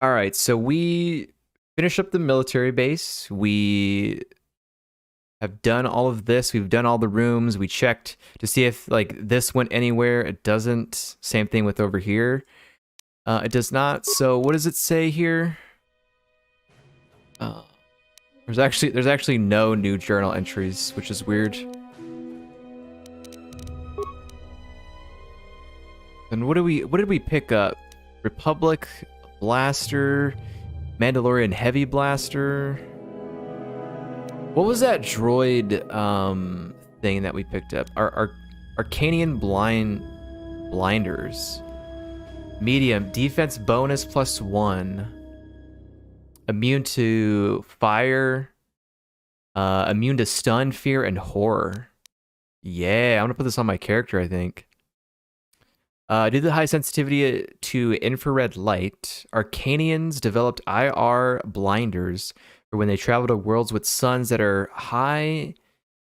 All right, so we finished up the military base. We have done all of this. We've done all the rooms. We checked to see if like this went anywhere. It doesn't. Same thing with over here. It does not. So what does it say here? There's actually no new journal entries, which is weird. And what did we pick up? Republic Blaster, Mandalorian Heavy Blaster. What was that droid thing that we picked up? Our Arcanian blinders. Medium defense bonus +1. Immune to fire. Immune to stun, fear, and horror. Yeah, I'm gonna put this on my character, I think. Due to the high sensitivity to infrared light, Arcanians developed IR blinders for when they travel to worlds with suns that are high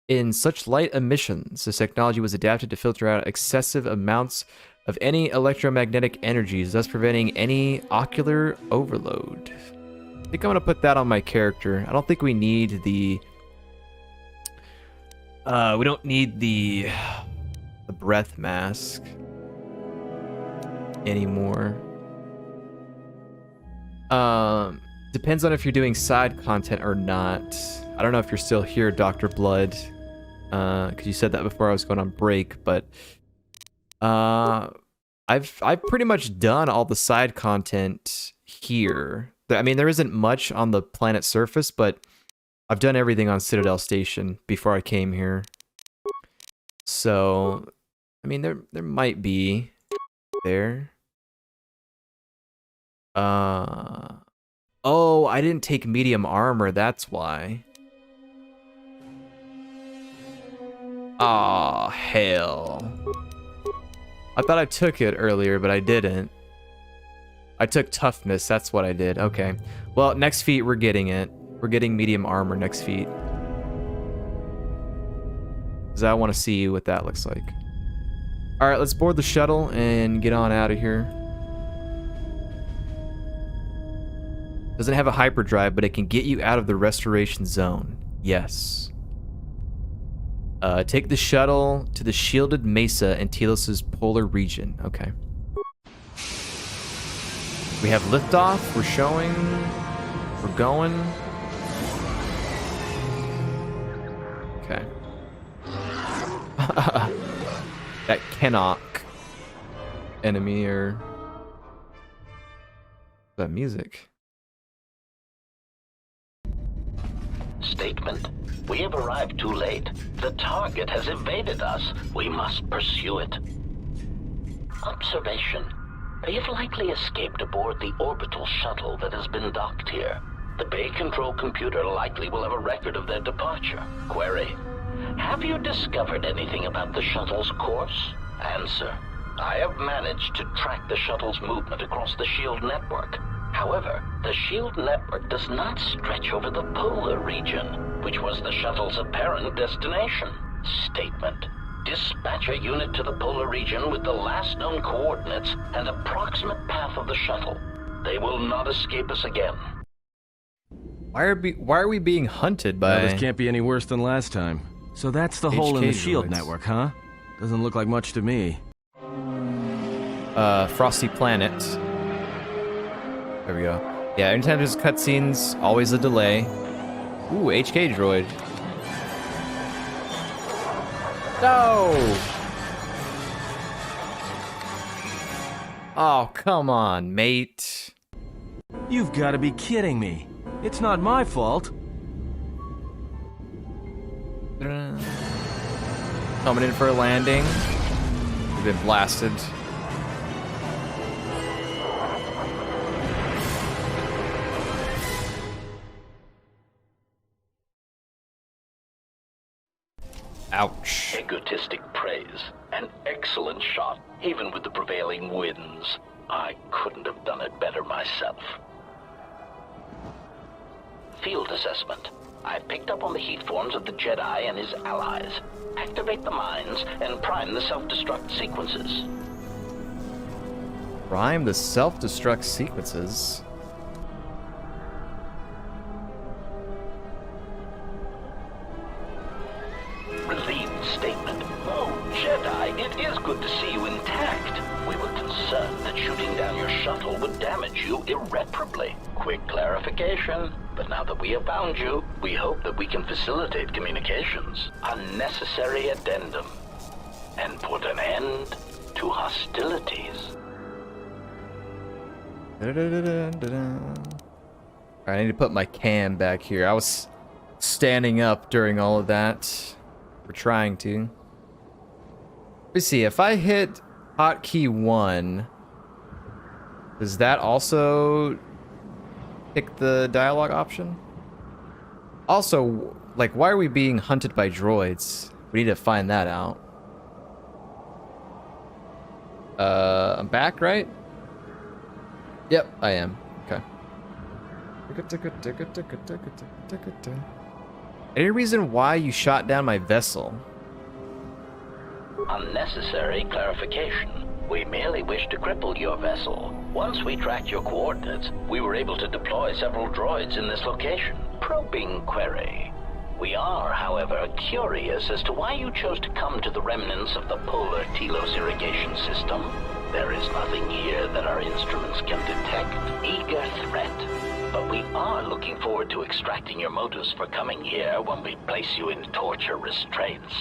in such light emissions. This technology was adapted to filter out excessive amounts of any electromagnetic energies, thus preventing any ocular overload. I think I'm going to put that on my character. I don't think we need the... we don't need the breath mask anymore. Depends on if you're doing side content or not. I don't know if you're still here, Dr. Blood, because you said that before I was going on break, but I've pretty much done all the side content here. I mean, there isn't much on the planet surface, but I've done everything on Citadel Station before I came here. So, I mean, there might be there. Oh, I didn't take medium armor, that's why. Aw, hell. I thought I took it earlier, but I didn't. I took toughness, that's what I did. Okay. Well, next feat, we're getting it. We're getting medium armor next feat. Because I want to see what that looks like. Alright, let's board the shuttle and get on out of here. Doesn't have a hyperdrive, but it can get you out of the restoration zone. Yes. Take the shuttle to the shielded mesa in Telos's polar region. Okay. We have liftoff. We're showing. We're going. Okay. That Kenok enemy or that music. Statement. We have arrived too late. The target has evaded us. We must pursue it. Observation. You've likely escaped aboard the orbital shuttle that has been docked here. The bay control computer likely will have a record of their departure. Query. Have you discovered anything about the shuttle's course? Answer. I have managed to track the shuttle's movement across the SHIELD network. However, the SHIELD network does not stretch over the polar region, which was the shuttle's apparent destination. Statement. Dispatch a unit to the polar region with the last known coordinates and approximate path of the shuttle. They will not escape us again. Why are we being hunted by... Well, this can't be any worse than last time. So that's the hole in the SHIELD network, huh? Doesn't look like much to me. Frosty Planet. There we go. Yeah, anytime there's cutscenes, always a delay. Ooh, HK droid. No! Oh, come on, mate. You've got to be kidding me. It's not my fault. Coming in for a landing. We've been blasted. Ouch. Egotistic praise. An excellent shot, even with the prevailing winds. I couldn't have done it better myself. Field assessment. I picked up on the heat forms of the Jedi and his allies. Activate the mines and prime the self-destruct sequences. Prime the self-destruct sequences? concerned that shooting down your shuttle would damage you irreparably. Quick clarification. But now that we have found you, we hope that we can facilitate communications. Unnecessary addendum. And put an end to hostilities. Alright, I need to put my cam back here. I was standing up during all of that. We're trying to. Let's see, if I hit hotkey 1, does that also pick the dialogue option? Also, like, why are we being hunted by droids? We need to find that out. I'm back, right? Yep, I am. Okay. Any reason why you shot down my vessel? Unnecessary clarification. We merely wish to cripple your vessel. Once we tracked your coordinates, we were able to deploy several droids in this location. Probing query. We are, however, curious as to why you chose to come to the remnants of the polar Telos irrigation system. There is nothing here that our instruments can detect. Eager threat. But we are looking forward to extracting your motives for coming here when we place you in torture restraints.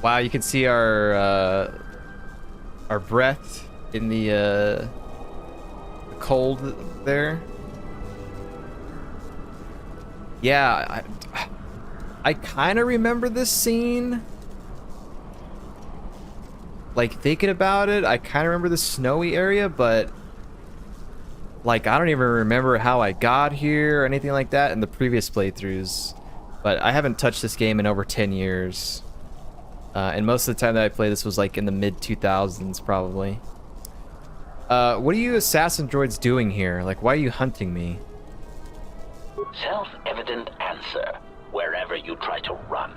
Wow, you can see our breath in the cold there. Yeah, I kind of remember this scene. Like, thinking about it, I kind of remember the snowy area, but like, I don't even remember how I got here or anything like that in the previous playthroughs. But I haven't touched this game in over 10 years. And most of the time that I played this was like in the mid-2000s, probably. What are you assassin droids doing here? Like, why are you hunting me? Self-evident answer. Wherever you try to run,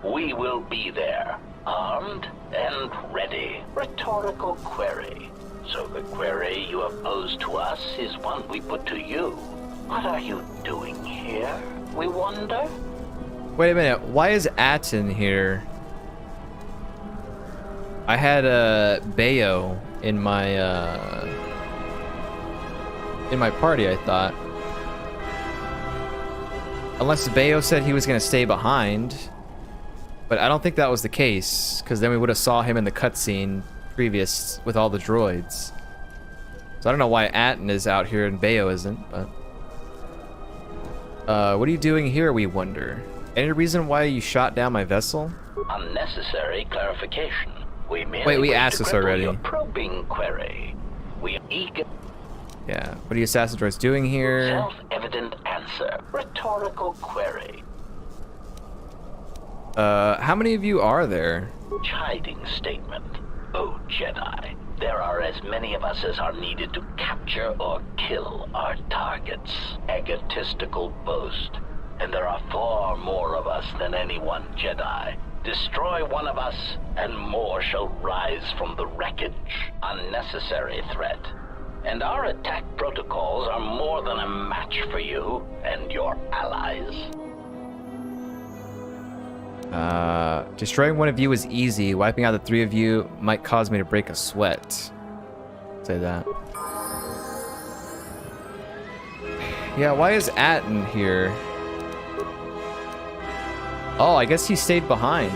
we will be there, armed and ready. Rhetorical query. So the query you have posed to us is one we put to you. What are you doing here, we wonder? Wait a minute, why is Atin here? I had a Bayo in my party, I thought. Unless Bayo said he was gonna stay behind, but I don't think that was the case, because then we would have saw him in the cutscene previous with all the droids. So I don't know why Atin is out here and Bayo isn't, but what are you doing here, we wonder? Any reason why you shot down my vessel? Unnecessary clarification. Wait, we asked this already. Probing query. We are eager. Yeah, what are you assassin droids doing here? Self-evident answer. Rhetorical query. How many of you are there? Chiding statement. Oh, Jedi. There are as many of us as are needed to capture or kill our targets. Egotistical boast. And there are far more of us than any one Jedi. Destroy one of us, and more shall rise from the wreckage. Unnecessary threat. And our attack protocols are more than a match for you and your allies. Destroying one of you is easy. Wiping out the three of you might cause me to break a sweat. Say that. Yeah, why is Atin here? Oh, I guess he stayed behind.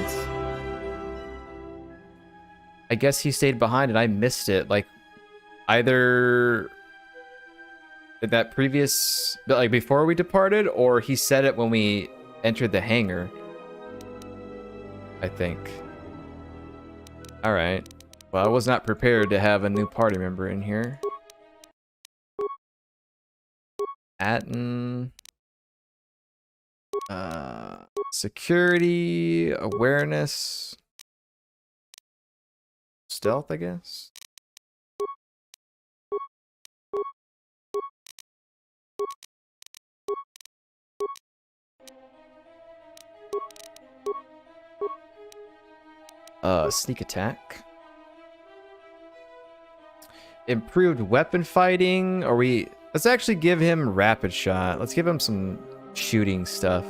I guess he stayed behind and I missed it. Like, either that previous, like before we departed, or he said it when we entered the hangar. I think. Alright. Well, I was not prepared to have a new party member in here. Atin. Security, awareness, stealth, I guess. Sneak attack. Improved weapon fighting. Let's actually give him rapid shot. Let's give him some shooting stuff.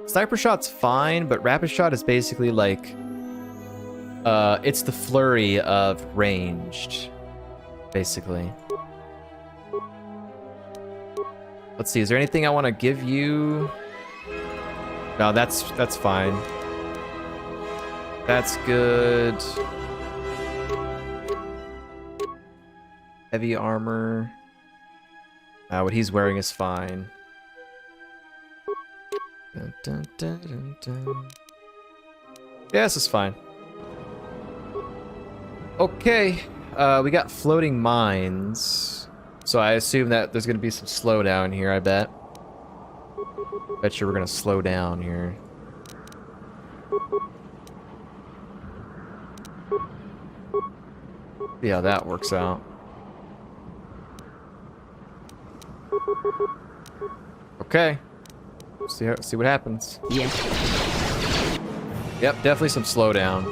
Sniper shot's fine, but rapid shot is basically like it's the flurry of ranged. basically. Let's see, is there anything I want to give you? No, that's fine. That's good. Heavy armor. What he's wearing is fine. Dun, dun, dun, dun, dun. Yeah, this is fine. Okay, we got floating mines. So I assume that there's gonna be some slowdown here, I bet. Bet you we're gonna slow down here. See how that works out. Okay. See what happens. Yes. Yep, definitely some slowdown.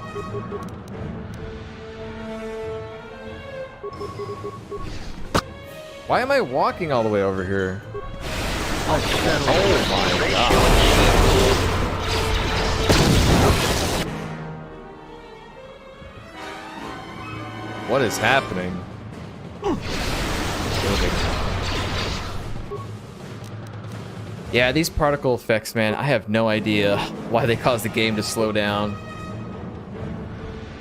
Why am I walking all the way over here? Oh my god. What is happening? Yeah, these particle effects, man, I have no idea why they cause the game to slow down.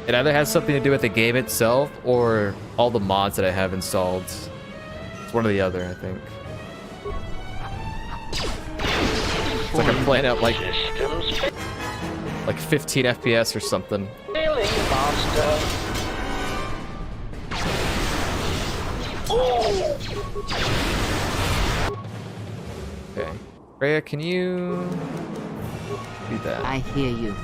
It either has something to do with the game itself or all the mods that I have installed. It's one or the other, I think. It's like I'm playing at like 15 FPS or something. Okay. Freya, can you do that? I hear you.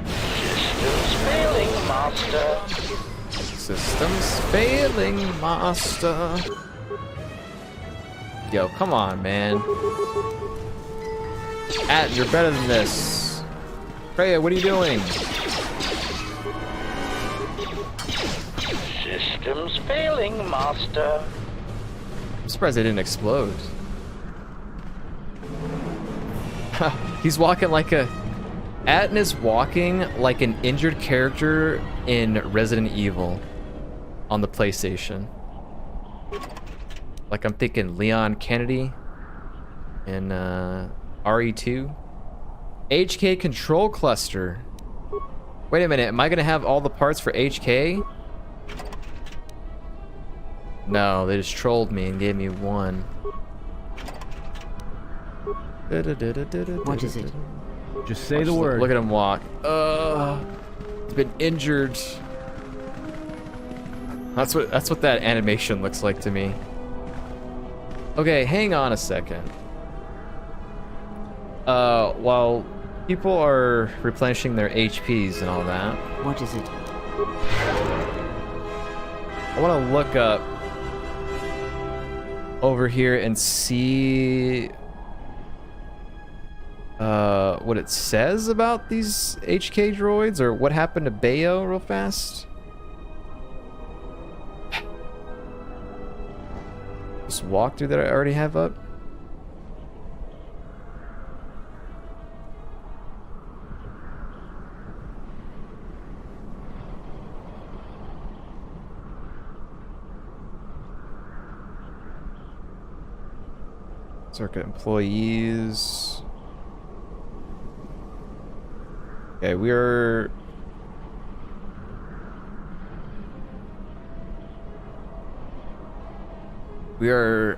Systems failing, Master. Systems failing, Master. Yo, come on, man. You're better than this. Freya, what are you doing? Systems failing, Master. I'm surprised they didn't explode. He's walking like a... Atten is walking like an injured character in Resident Evil on the PlayStation. Like I'm thinking Leon Kennedy in RE2. HK control cluster. Wait a minute, am I gonna have all the parts for HK? No, they just trolled me and gave me one. What is it? Just say the word. Look at him walk. He's been injured. That's what that animation looks like to me. Okay, hang on a second. While people are replenishing their HPs and all that. What is it? I want to look up over here and see what it says about these HK droids, or what happened to Bayo real fast. This walkthrough that I already have up. Circuit employees. Okay, we are...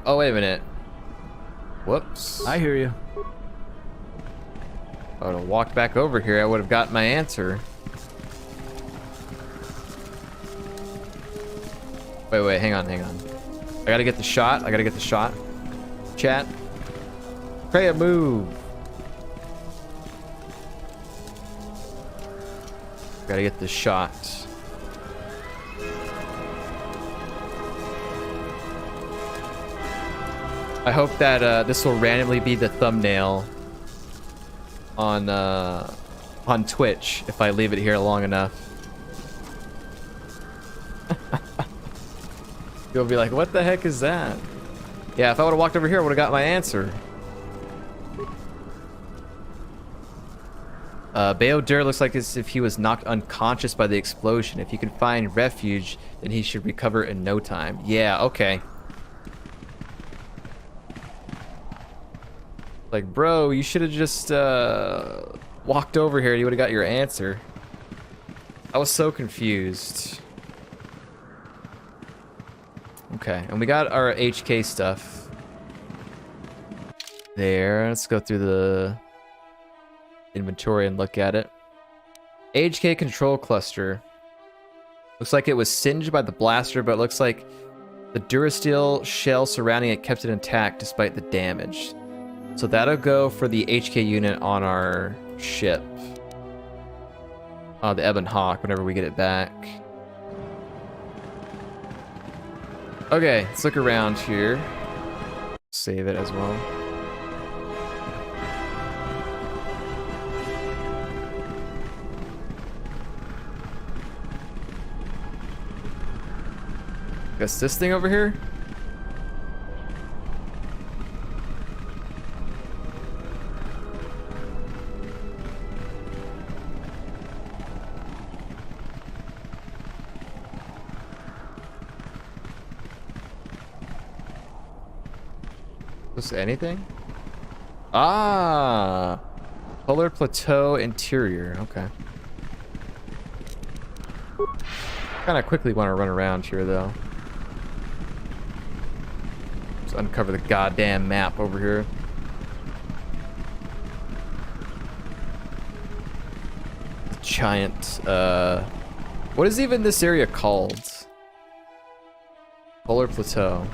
Oh, wait a minute. Whoops. I hear you. If I would have walked back over here, I would have gotten my answer. Wait, hang on. I gotta get the shot. Chat. Freya, move. Gotta get the shot. I hope that this will randomly be the thumbnail on Twitch if I leave it here long enough. You'll be like, what the heck is that? Yeah, if I would have walked over here, I would have got my answer. Bayodur looks like as if he was knocked unconscious by the explosion. If you can find refuge, then he should recover in no time. Yeah, okay. Like, bro, you should have just walked over here. You would have got your answer. I was so confused. Okay, and we got our HK stuff. There, let's go through the inventory and look at it. HK control cluster. Looks like it was singed by the blaster, but it looks like the Durasteel shell surrounding it kept it intact despite the damage. So that'll go for the HK unit on our ship. The Ebon Hawk, whenever we get it back. Okay, let's look around here. Save it as well. Guess this thing over here? Is anything? Ah! Polar Plateau interior. Okay. Kind of quickly want to run around here, though. Just uncover the goddamn map over here. Giant, what is even this area called? Polar Plateau.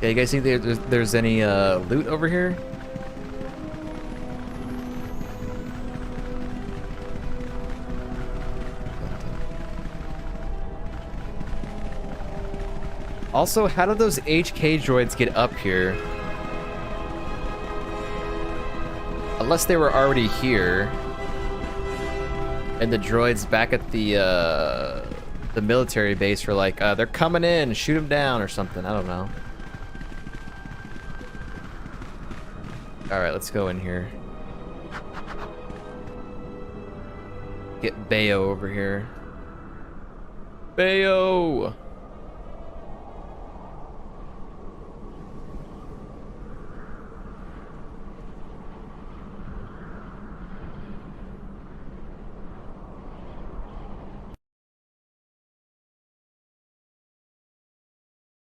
Yeah, you guys think there's any loot over here? Also, how did those HK droids get up here? Unless they were already here. And the droids back at the military base were like, they're coming in, shoot them down or something. I don't know. Alright, let's go in here. Get Bayo over here. Bayo!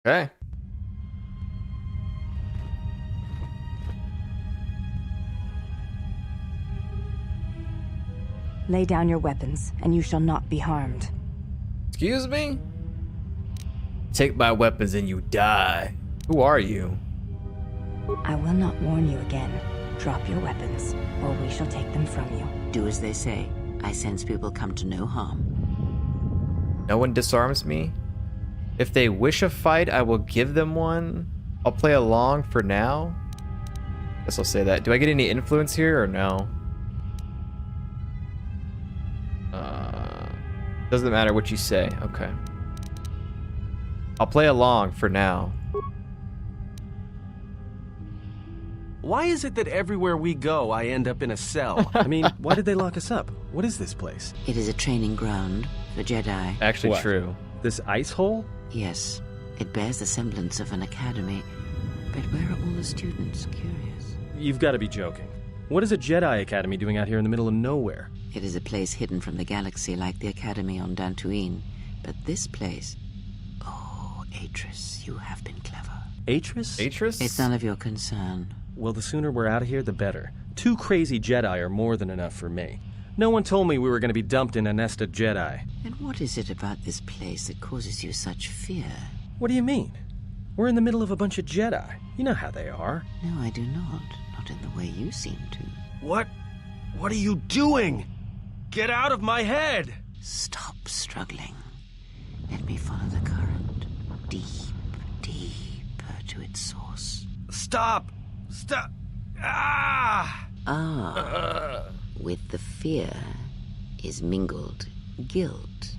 Okay. Lay down your weapons, and you shall not be harmed. Excuse me? Take my weapons and you die. Who are you? I will not warn you again. Drop your weapons, or we shall take them from you. Do as they say. I sense people come to no harm. No one disarms me? If they wish a fight, I will give them one. I'll play along for now. Guess I'll say that. Do I get any influence here or no? Doesn't matter what you say. Okay. I'll play along for now. Why is it that everywhere we go, I end up in a cell? I mean, why did they lock us up? What is this place? It is a training ground for Jedi. Actually What? true. This ice hole? Yes, it bears the semblance of an academy. But where are all the students? Curious. You've got to be joking. What is a Jedi Academy doing out here in the middle of nowhere? It is a place hidden from the galaxy like the academy on Dantooine. But this place... Oh, Atris, you have been clever. Atris? Atris? It's none of your concern. Well, the sooner we're out of here, the better. 2 crazy Jedi are more than enough for me. No one told me we were going to be dumped in a nest of Jedi. And what is it about this place that causes you such fear? What do you mean? We're in the middle of a bunch of Jedi. You know how they are. No, I do not. Not in the way you seem to. What? What are you doing? Get out of my head! Stop struggling. Let me follow the current. Deep, deeper to its source. Stop! Stop! Ah! Ah. With the fear is mingled guilt.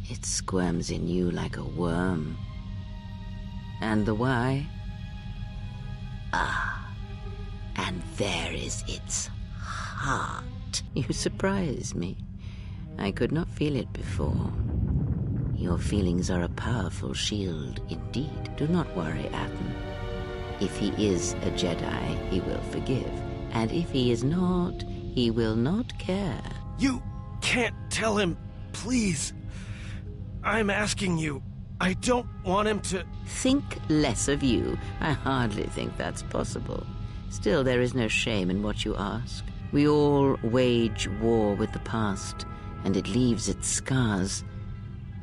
It squirms in you like a worm. And the why? Ah. And there is its heart. You surprise me. I could not feel it before. Your feelings are a powerful shield indeed. Do not worry, Atten. If he is a Jedi, he will forgive. And if he is not, he will not care. You can't tell him, please. I'm asking you. I don't want him to... Think less of you. I hardly think that's possible. Still, there is no shame in what you ask. We all wage war with the past, and it leaves its scars.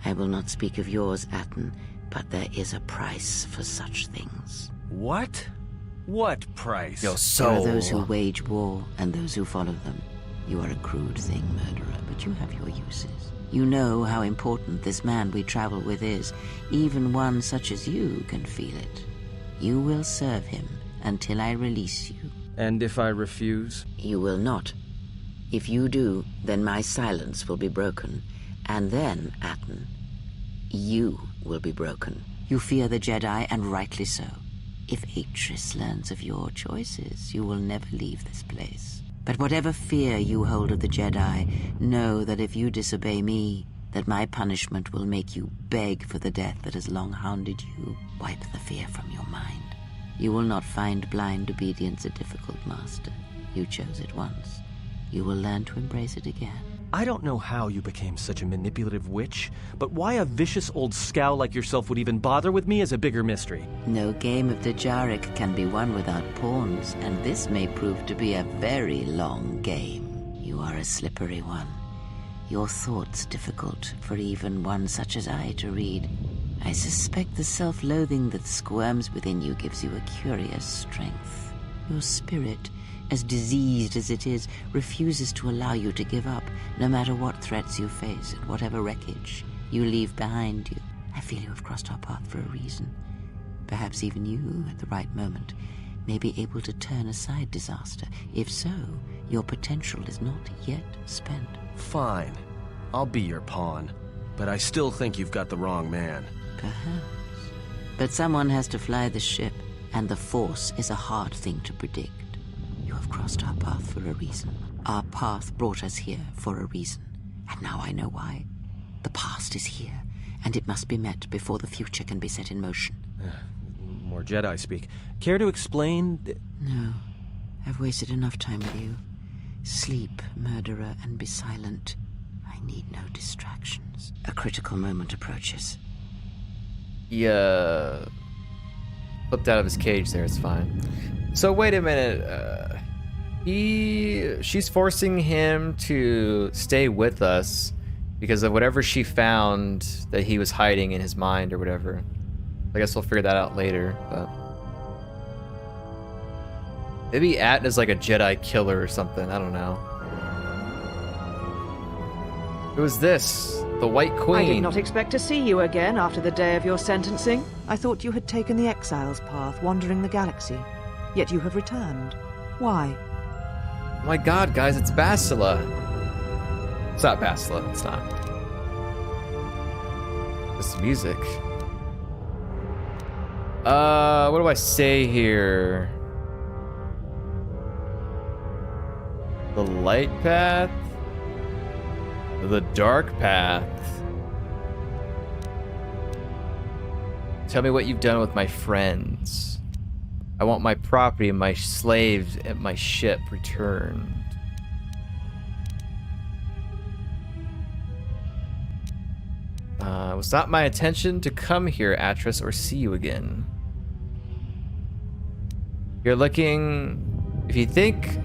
I will not speak of yours, Atten, but there is a price for such things. What? What price? Yo, There are soul. those who wage war and those who follow them. You are a crude thing, murderer, but you have your uses. You know how important this man we travel with is. Even one such as you can feel it. You will serve him until I release you. And if I refuse? You will not. If you do, then my silence will be broken. And then, Atten, you will be broken. You fear the Jedi, and rightly so. If Atris learns of your choices, you will never leave this place. But whatever fear you hold of the Jedi, know that if you disobey me, that my punishment will make you beg for the death that has long hounded you. Wipe the fear from your mind. You will not find blind obedience a difficult master. You chose it once. You will learn to embrace it again. I don't know how you became such a manipulative witch, but why a vicious old scow like yourself would even bother with me is a bigger mystery. No game of Dajaric can be won without pawns, and this may prove to be a very long game. You are a slippery one. Your thoughts difficult for even one such as I to read. I suspect the self-loathing that squirms within you gives you a curious strength. Your spirit, as diseased as it is, refuses to allow you to give up, no matter what threats you face and whatever wreckage you leave behind you. I feel you have crossed our path for a reason. Perhaps even you, at the right moment, may be able to turn aside disaster. If so, your potential is not yet spent. Fine. I'll be your pawn. But I still think you've got the wrong man. Perhaps. But someone has to fly the ship, and the Force is a hard thing to predict. You have crossed our path for a reason. Our path brought us here for a reason. And now I know why. The past is here, and it must be met before the future can be set in motion. More Jedi speak. Care to explain? No. I've wasted enough time with you. Sleep, murderer, and be silent. I need no distractions. A critical moment approaches. He flipped out of his cage there, it's fine. So wait a minute, she's forcing him to stay with us because of whatever she found that he was hiding in his mind or whatever. I guess we'll figure that out later, but maybe Atn is like a Jedi killer or something, I don't know. Who is this? The White Queen. I did not expect to see you again after the day of your sentencing. I thought you had taken the exile's path, wandering the galaxy. Yet you have returned. Why? Oh my god, guys, it's Bastila. It's not Bastila, it's not. This music. What do I say here? The light path? The dark path? Tell me what you've done with my friends. I want my property and my slaves and my ship returned. It was not my intention to come here, Atris, or see you again. You're looking... If you think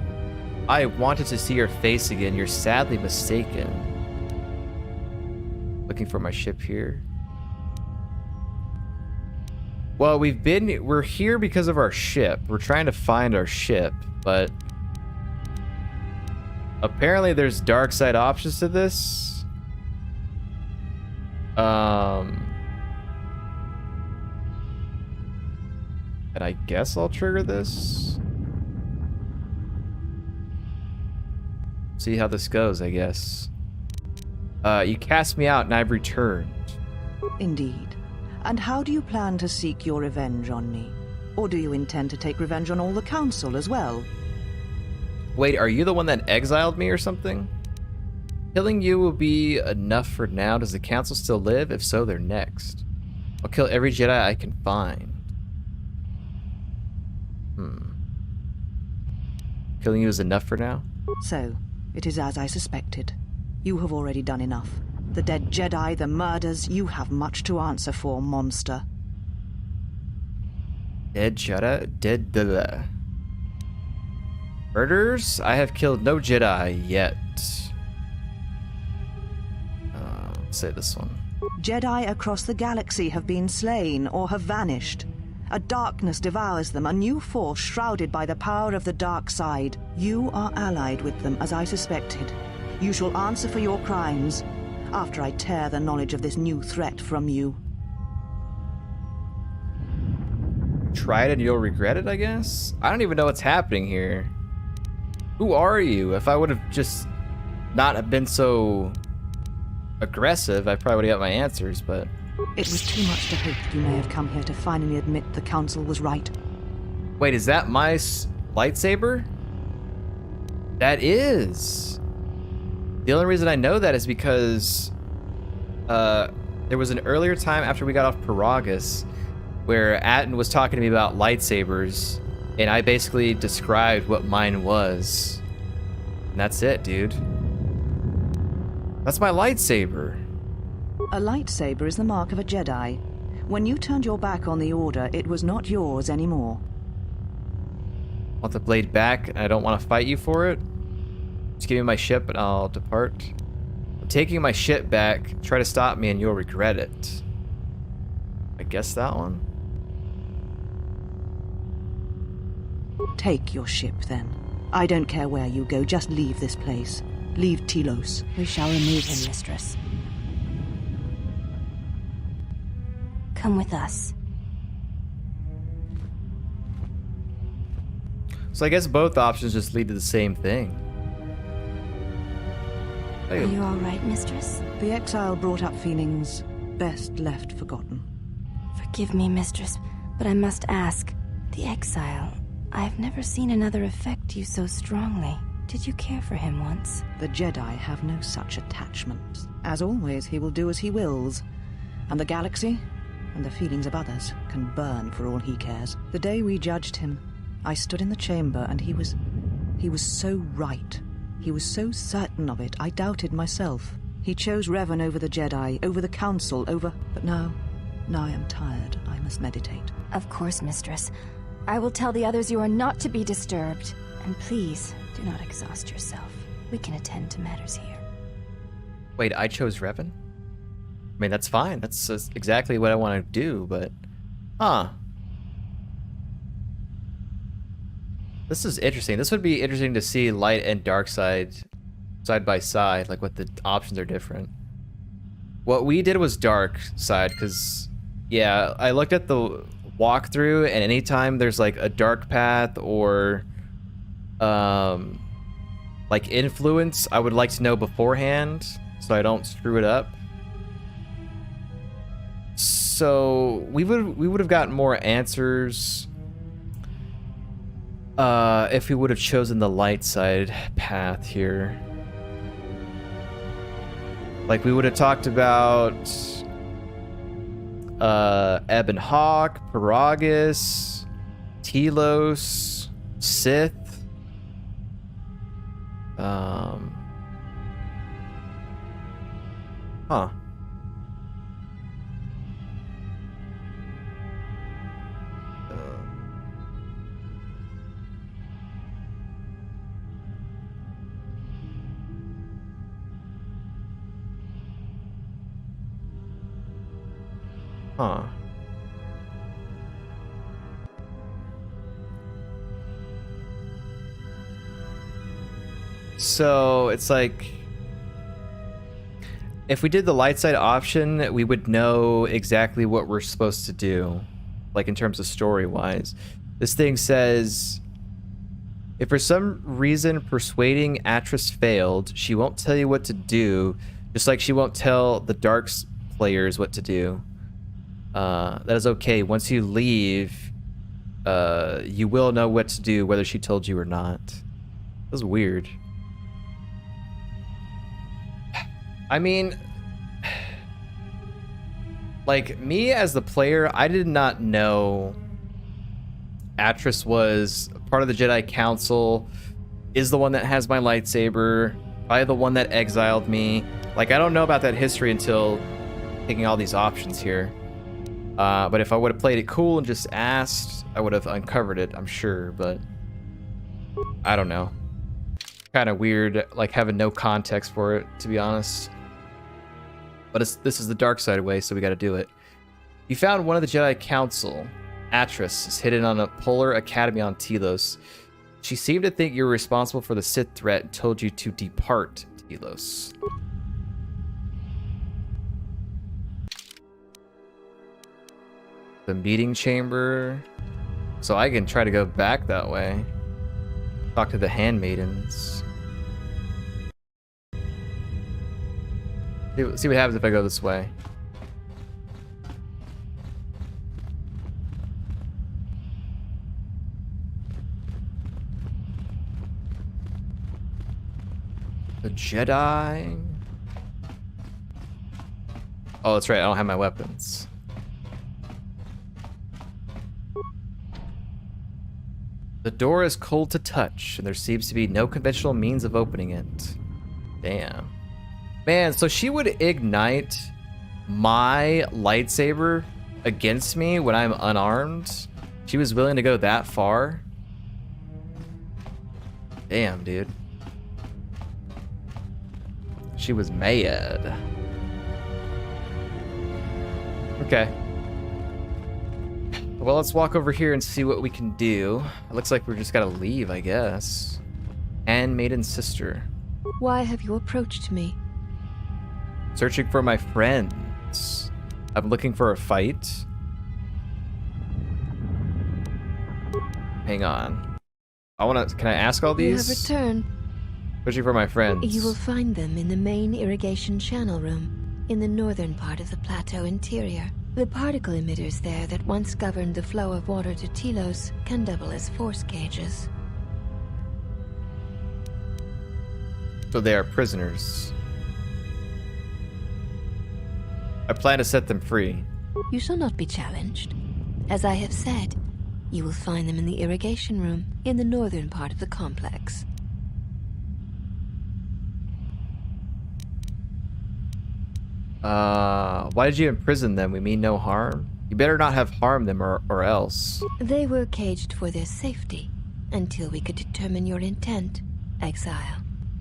I wanted to see your face again, you're sadly mistaken. Looking for my ship here. Well, we're here because of our ship. We're trying to find our ship, but apparently there's dark side options to this. And I guess I'll trigger this. See how this goes, I guess. You cast me out and I've returned. Indeed. And how do you plan to seek your revenge on me? Or do you intend to take revenge on all the Council as well? Wait, are you the one that exiled me or something? Killing you will be enough for now. Does the council still live? If so, they're next. I'll kill every Jedi I can find. Killing you is enough for now? So, it is as I suspected. You have already done enough. The dead Jedi, the murders, you have much to answer for, monster. Dead Jedi? Dead Jedi. Murders? I have killed no Jedi yet. Let's say this one. Jedi across the galaxy have been slain or have vanished. A darkness devours them, a new force shrouded by the power of the dark side. You are allied with them, as I suspected. You shall answer for your crimes after I tear the knowledge of this new threat from you. Try it and you'll regret it, I guess? I don't even know what's happening here. Who are you? If I would have just not have been so aggressive, I probably would have got my answers, but... It was too much to hope you may have come here to finally admit the Council was right. Wait, is that my lightsaber? That is. The only reason I know that is because there was an earlier time after we got off Paragus where Atten was talking to me about lightsabers, and I basically described what mine was. And that's it, dude. That's my lightsaber. A lightsaber is the mark of a Jedi. When you turned your back on the Order, it was not yours anymore. Want the blade back, and I don't want to fight you for it? Just give me my ship and I'll depart. I'm taking my ship back. Try to stop me and you'll regret it. I guess that one? Take your ship, then. I don't care where you go, just leave this place. Leave Telos. We shall remove him, mistress. Come with us. So I guess both options just lead to the same thing. Are you all right, mistress? The exile brought up feelings best left forgotten. Forgive me, mistress, but I must ask. The exile, I've never seen another affect you so strongly. Did you care for him once? The Jedi have no such attachments. As always, he will do as he wills. And the galaxy, and the feelings of others, can burn for all he cares. The day we judged him, I stood in the chamber and he was so right. He was so certain of it, I doubted myself. He chose Revan over the Jedi, over the Council, But now I am tired. I must meditate. Of course, mistress. I will tell the others you are not to be disturbed. And please, do not exhaust yourself. We can attend to matters here. Wait, I chose Revan? I mean, that's fine. That's exactly what I want to do, but... Huh. This is interesting. This would be interesting to see light and dark side by side, like what the options are different. What we did was dark side, because, yeah, I looked at the walkthrough, and anytime there's like a dark path or like influence, I would like to know beforehand so I don't screw it up. So we would have gotten more answers if we would have chosen the light side path here. Like, we would have talked about Ebon Hawk, Paragus, Telos, Sith. Huh. Huh. So it's like, if we did the light side option, we would know exactly what we're supposed to do, like in terms of story wise. This thing says, if for some reason persuading Atris failed, she won't tell you what to do, just like she won't tell the dark players what to do. That is okay. Once you leave, you will know what to do, whether she told you or not. was weird. I mean, like, me as the player, I did not know Atris was part of the Jedi Council, is the one that has my lightsaber, probably the one that exiled me. Like, I don't know about that history until taking all these options here. But if I would have played it cool and just asked, I would have uncovered it, I'm sure, but I don't know. Kind of weird, like, having no context for it, to be honest. But this is the dark side way, so we gotta do it. You found one of the Jedi Council. Atris is hidden on a polar academy on Telos. She seemed to think you were responsible for the Sith threat and told you to depart Telos. The meeting chamber. So I can try to go back that way. Talk to the handmaidens. See what happens if I go this way. The Jedi. Oh, that's right. I don't have my weapons. The door is cold to touch, and there seems to be no conventional means of opening it. Damn. Man, so she would ignite my lightsaber against me when I'm unarmed? She was willing to go that far? Damn, dude. She was mad. Okay. Well, let's walk over here and see what we can do. It looks like we're just gotta leave, I guess. Handmaiden sister. Why have you approached me? Searching for my friends. I'm looking for a fight. Hang on. Can I ask all You these? have returned. Searching for my friends. You will find them in the main irrigation channel room, in the northern part of the Plateau interior. The particle emitters there that once governed the flow of water to Telos can double as force cages. So they are prisoners. I plan to set them free. You shall not be challenged. As I have said, you will find them in the irrigation room, in the northern part of the complex. Why did you imprison them? We mean no harm. You better not have harmed them or else. They were caged for their safety, until we could determine your intent, exile.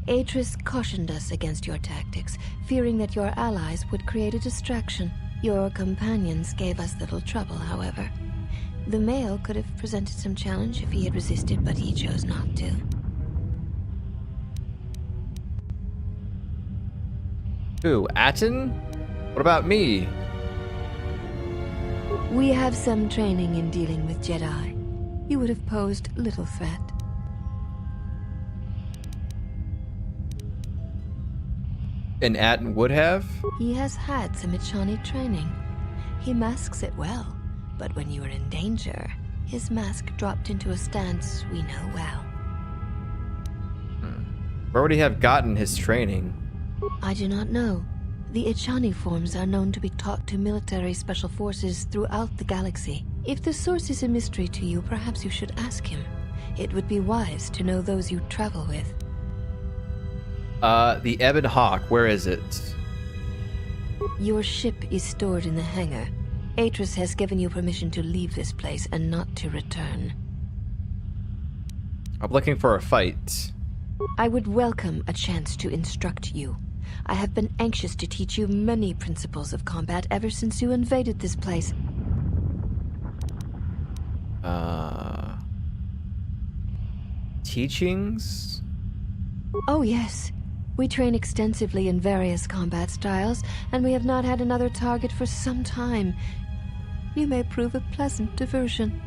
Atris cautioned us against your tactics, fearing that your allies would create a distraction. Your companions gave us little trouble, however. The male could have presented some challenge if he had resisted, but he chose not to. Who, Aten? What about me? We have some training in dealing with Jedi. You would have posed little threat. And Aten would have? He has had some Ichani training. He masks it well, but when you are in danger, his mask dropped into a stance we know well. Where would he have gotten his training? I do not know. The Ichani forms are known to be taught to military special forces throughout the galaxy. If the source is a mystery to you, perhaps you should ask him. It would be wise to know those you travel with. The Ebon Hawk, where is it? Your ship is stored in the hangar. Atris has given you permission to leave this place and not to return. I'm looking for a fight. I would welcome a chance to instruct you. I have been anxious to teach you many principles of combat ever since you invaded this place. Teachings? Oh yes. We train extensively in various combat styles, and we have not had another target for some time. You may prove a pleasant diversion.